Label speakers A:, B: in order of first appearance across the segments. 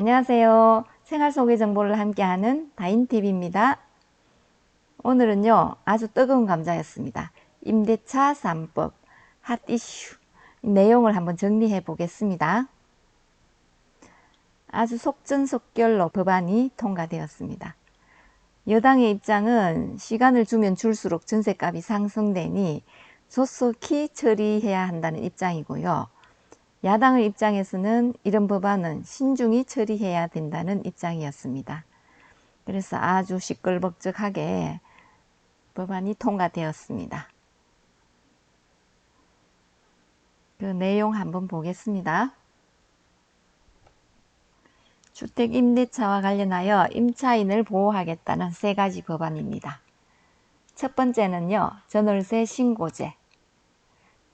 A: 안녕하세요. 생활소개 정보를 함께하는 다인TV입니다. 오늘은요, 아주 뜨거운 감자였습니다. 임대차 3법 핫 이슈 내용을 한번 정리해 보겠습니다. 아주 속전속결로 법안이 통과되었습니다. 여당의 입장은 시간을 주면 줄수록 전셋값이 상승되니 조속히 처리해야 한다는 입장이고요. 야당의 입장에서는 이런 법안은 신중히 처리해야 된다는 입장이었습니다. 그래서 아주 시끌벅적하게 법안이 통과되었습니다. 그 내용 한번 보겠습니다. 주택 임대차와 관련하여 임차인을 보호하겠다는 3가지 법안입니다. 첫 번째는요, 전월세 신고제.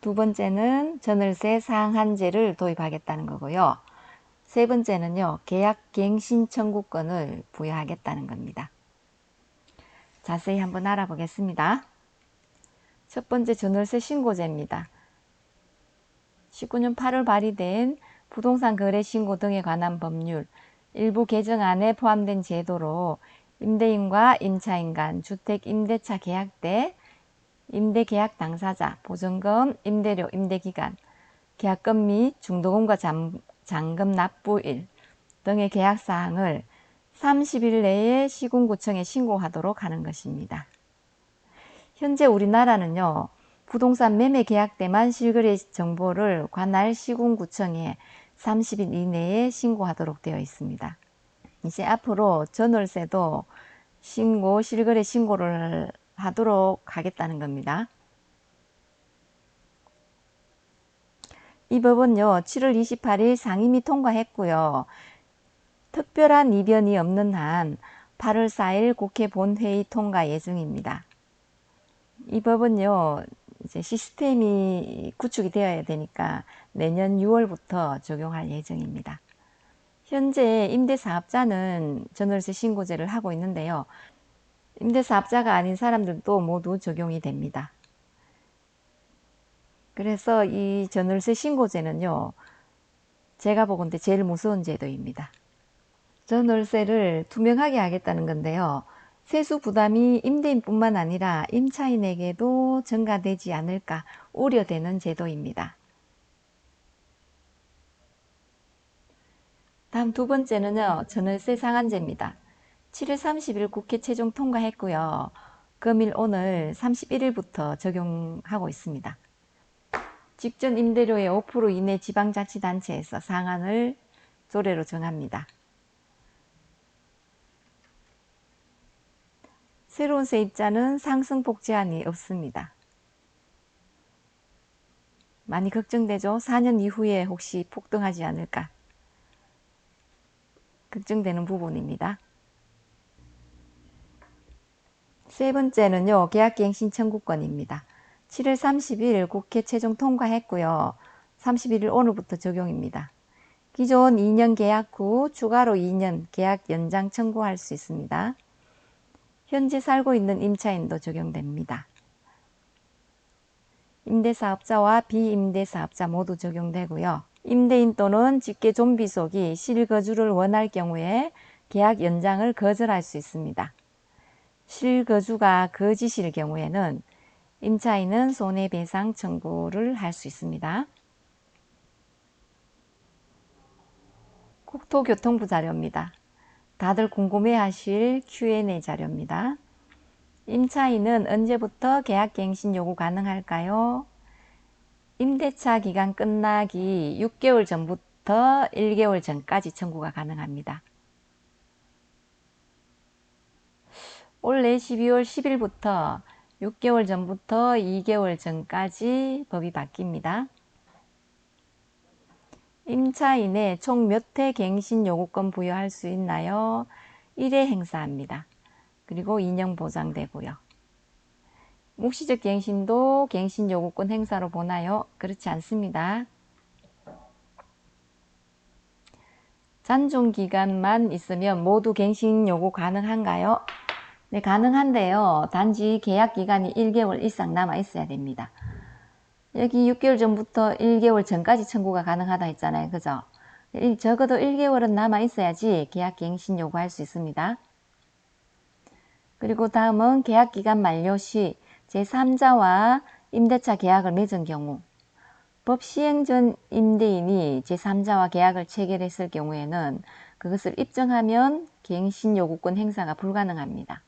A: 두 번째는 전월세 상한제를 도입하겠다는 거고요. 세 번째는요, 계약갱신 청구권을 부여하겠다는 겁니다. 자세히 한번 알아보겠습니다. 첫 번째 전월세 신고제입니다. 19년 8월 발의된 부동산 거래 신고 등에 관한 법률 일부 개정안에 포함된 제도로 임대인과 임차인 간 주택 임대차 계약 때 임대계약 당사자, 보증금, 임대료, 임대기간, 계약금 및 중도금과 잔금 납부일 등의 계약사항을 30일 내에 시군구청에 신고하도록 하는 것입니다. 현재 우리나라는요, 부동산 매매 계약 때만 실거래 정보를 관할 시군구청에 30일 이내에 신고하도록 되어 있습니다. 이제 앞으로 전월세도 실거래 신고를 하도록 하겠다는 겁니다. 이 법은요, 7월 28일 상임위 통과했고요. 특별한 이변이 없는 한 8월 4일 국회 본회의 통과 예정입니다. 이 법은요, 이제 시스템이 구축이 되어야 되니까 내년 6월부터 적용할 예정입니다. 현재 임대사업자는 전월세 신고제를 하고 있는데요. 임대사업자가 아닌 사람들도 모두 적용이 됩니다. 그래서 이 전월세 신고제는요, 제가 보건대 제일 무서운 제도입니다. 전월세를 투명하게 하겠다는 건데요. 세수 부담이 임대인뿐만 아니라 임차인에게도 전가되지 않을까 우려되는 제도입니다. 다음 두 번째는요, 전월세 상한제입니다. 7월 30일 국회 최종 통과했고요. 금일 오늘 31일부터 적용하고 있습니다. 직전 임대료의 5% 이내 지방자치단체에서 상한을 조례로 정합니다. 새로운 세입자는 상승폭 제한이 없습니다. 많이 걱정되죠? 4년 이후에 혹시 폭등하지 않을까 걱정되는 부분입니다. 세 번째는요, 계약갱신 청구권입니다. 7월 30일 국회 최종 통과했고요. 31일 오늘부터 적용입니다. 기존 2년 계약 후 추가로 2년 계약 연장 청구할 수 있습니다. 현재 살고 있는 임차인도 적용됩니다. 임대사업자와 비임대사업자 모두 적용되고요. 임대인 또는 직계 좀비속이 실거주를 원할 경우에 계약 연장을 거절할 수 있습니다. 실거주가 거짓일 경우에는 임차인은 손해배상 청구를 할 수 있습니다. 국토교통부 자료입니다. 다들 궁금해하실 Q&A 자료입니다. 임차인은 언제부터 계약갱신 요구 가능할까요? 임대차 기간 끝나기 6개월 전부터 1개월 전까지 청구가 가능합니다. 올해 12월 10일부터 6개월 전부터 2개월 전까지 법이 바뀝니다. 임차인에 총 몇 회 갱신 요구권 부여할 수 있나요? 1회 행사합니다. 그리고 2년 보장되고요. 묵시적 갱신도 갱신 요구권 행사로 보나요? 그렇지 않습니다. 잔존 기간만 있으면 모두 갱신 요구 가능한가요? 네, 가능한데요. 단지 계약 기간이 1개월 이상 남아 있어야 됩니다. 여기 6개월 전부터 1개월 전까지 청구가 가능하다 했잖아요. 그죠? 적어도 1개월은 남아 있어야지 계약갱신 요구할 수 있습니다. 그리고 다음은 계약기간 만료 시 제3자와 임대차 계약을 맺은 경우, 법 시행 전 임대인이 제3자와 계약을 체결했을 경우에는 그것을 입증하면 갱신 요구권 행사가 불가능합니다.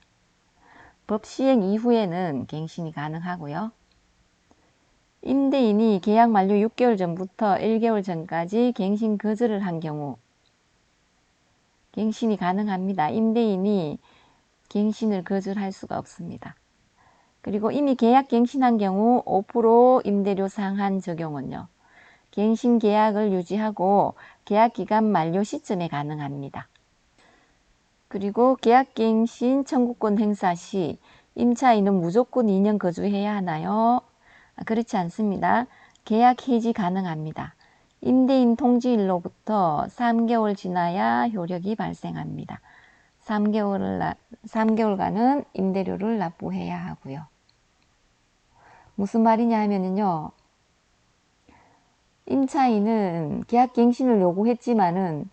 A: 법 시행 이후에는 갱신이 가능하고요. 임대인이 계약 만료 6개월 전부터 1개월 전까지 갱신 거절을 한 경우 갱신이 가능합니다. 임대인이 갱신을 거절할 수가 없습니다. 그리고 이미 계약 갱신한 경우 5% 임대료 상한 적용은요. 갱신 계약을 유지하고 계약기간 만료 시점에 가능합니다. 그리고 계약갱신 청구권 행사 시 임차인은 무조건 2년 거주해야 하나요? 그렇지 않습니다. 계약 해지 가능합니다. 임대인 통지일로부터 3개월 지나야 효력이 발생합니다. 3개월간은 임대료를 납부해야 하고요. 무슨 말이냐 하면요. 임차인은 계약갱신을 요구했지만은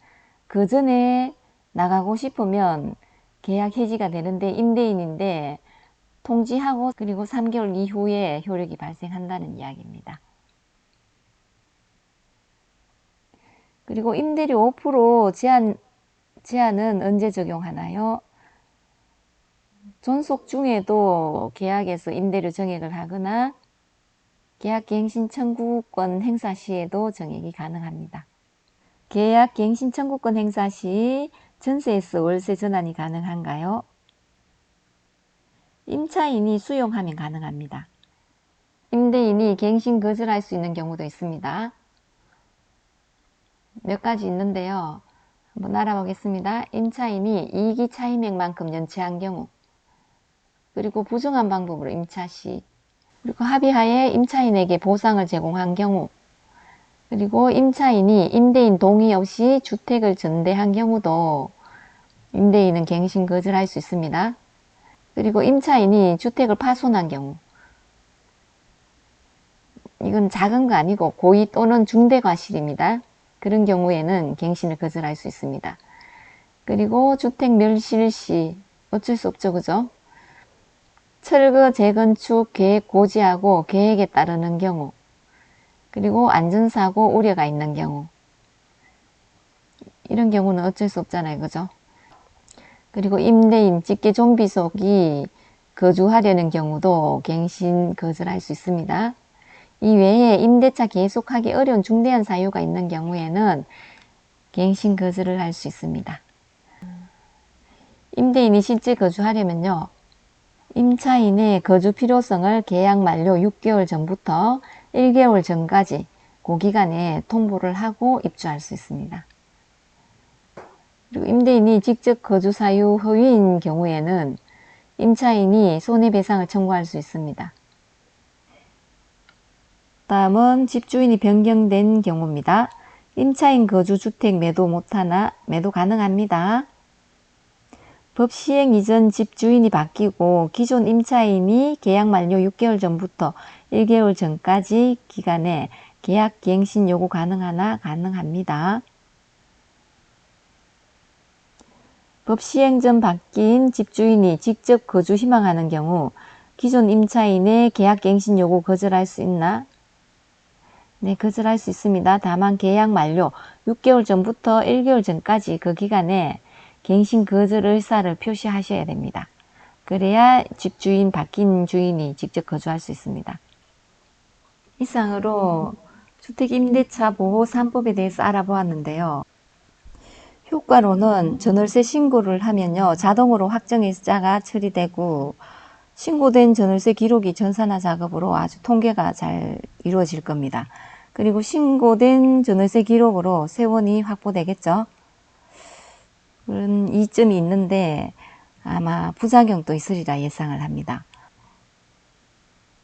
A: 그 전에 나가고 싶으면 계약 해지가 되는데 임대인인데 통지하고 그리고 3개월 이후에 효력이 발생한다는 이야기입니다. 그리고 임대료 5% 제한은 언제 적용하나요? 존속 중에도 계약에서 임대료 정액을 하거나 계약갱신 청구권 행사 시에도 정액이 가능합니다. 계약갱신 청구권 행사 시 전세에서 월세 전환이 가능한가요? 임차인이 수용하면 가능합니다. 임대인이 갱신 거절할 수 있는 경우도 있습니다. 몇 가지 있는데요. 한번 알아보겠습니다. 임차인이 이익이 차임액만큼 연체한 경우, 그리고 부정한 방법으로 임차 시, 그리고 합의하에 임차인에게 보상을 제공한 경우, 그리고 임차인이 임대인 동의 없이 주택을 전대한 경우도 임대인은 갱신 거절할 수 있습니다. 그리고 임차인이 주택을 파손한 경우, 이건 작은 거 아니고 고의 또는 중대과실입니다. 그런 경우에는 갱신을 거절할 수 있습니다. 그리고 주택 멸실 시 어쩔 수 없죠, 그죠? 철거 재건축 계획 고지하고 계획에 따르는 경우, 그리고 안전사고 우려가 있는 경우, 이런 경우는 어쩔 수 없잖아요, 그죠? 그리고 임대인 직계 좀비속이 거주하려는 경우도 갱신 거절할 수 있습니다. 이 외에 임대차 계속하기 어려운 중대한 사유가 있는 경우에는 갱신 거절을 할 수 있습니다. 임대인이 실제 거주하려면요. 임차인의 거주 필요성을 계약 만료 6개월 전부터 1개월 전까지 그 기간에 통보를 하고 입주할 수 있습니다. 그리고 임대인이 직접 거주 사유 허위인 경우에는 임차인이 손해배상을 청구할 수 있습니다. 다음은 집주인이 변경된 경우입니다. 임차인 거주 주택 매도 못하나 매도 가능합니다. 법 시행 이전 집주인이 바뀌고 기존 임차인이 계약 만료 6개월 전부터 1개월 전까지 기간에 계약 갱신 요구 가능하나 가능합니다. 법 시행 전 바뀐 집주인이 직접 거주 희망하는 경우 기존 임차인의 계약 갱신 요구 거절할 수 있나? 네, 거절할 수 있습니다. 다만 계약 만료 6개월 전부터 1개월 전까지 그 기간에 갱신 거절 의사를 표시하셔야 됩니다. 그래야 집주인 바뀐 주인이 직접 거주할 수 있습니다. 이상으로 주택임대차 보호 3법에 대해서 알아보았는데요. 효과로는 전월세 신고를 하면요. 자동으로 확정일자가 처리되고 신고된 전월세 기록이 전산화 작업으로 아주 통계가 잘 이루어질 겁니다. 그리고 신고된 전월세 기록으로 세원이 확보되겠죠. 그런 이점이 있는데 아마 부작용도 있으리라 예상을 합니다.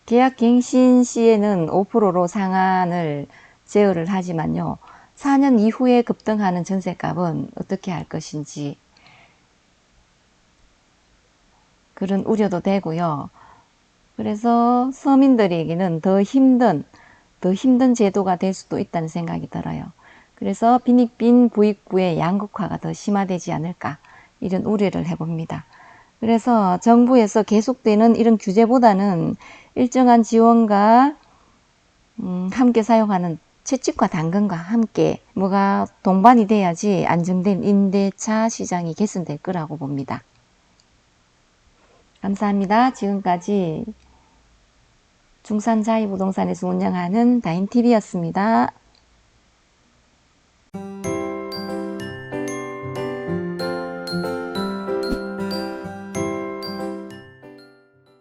A: 계약 갱신 시에는 5%로 상한을 제어를 하지만요. 4년 이후에 급등하는 전세값은 어떻게 할 것인지 그런 우려도 되고요. 그래서 서민들에게는 더 힘든 제도가 될 수도 있다는 생각이 들어요. 그래서 빈익빈 부익부의 양극화가 더 심화되지 않을까 이런 우려를 해봅니다. 그래서 정부에서 계속되는 이런 규제보다는 일정한 지원과 함께 사용하는 채찍과 당근과 함께 뭐가 동반이 돼야지 안정된 임대차 시장이 개선될 거라고 봅니다. 감사합니다. 지금까지 중산자이부동산에서 운영하는 다인TV였습니다.